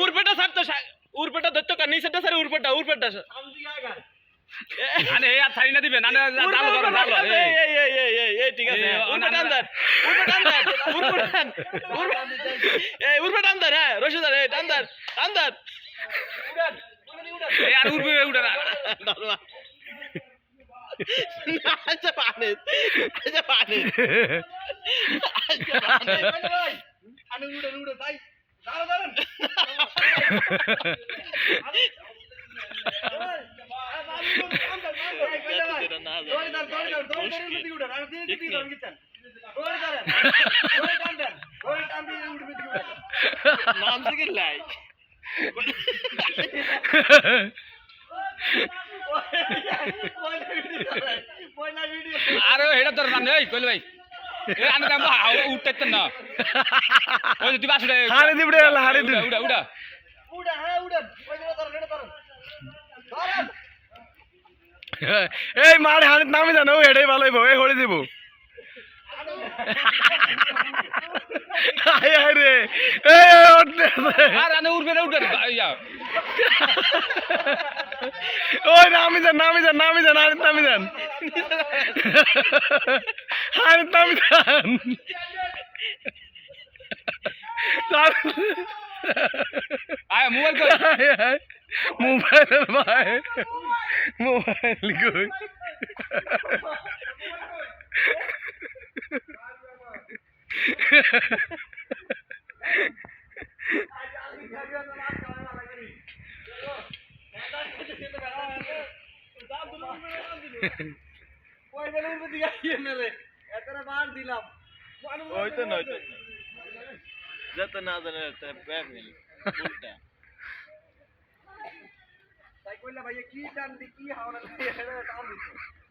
উরপেটা ছাড় তো উরপেটা ধরতো কার নিচেটা ছাড় উরপেটা আরে এই আর ছাড়ি না দিবেন আরে জালো ধরো জালো এই ঠিক আছে উরপেটা আন্দার উরপেটা আন্দার এই উরপেটা আন্দার হ্যাঁ রশিদার এই আন্দার আন্দার এই আর উড়বে উড়ে না আচ্ছা পানে আমি উড়ে তাই দাঁড়ান নাম থেকে লাই আরে এটা তোর নাম এই কইল ভাই এ আনে কাম উঠতেন না ওই তুই বাসুড়ে হাড়ি দিবড়ে হাড়ি দিব উড়া উড়া উড়া হ্যাঁ উড়া ওই যে ধরেন ধরেন এই মার হাড়ি নামি জানো এটাই ভালো হইব এই হড়ি দিব আয় আয় রে এই উঠতে আর আনে উড়বে না উড়বে ইয়া ওই নামি যান হাড়ি নামি যান হাড়ি নামি যান আয় মোবাইল কই মোবাইল ভাই মোবাইল কই ওই তো নয় তো যত না জানে ব্যাগ নিল উল্টা তাই কইলা ভাই কি টান দি কি হাওড়া টান দিছে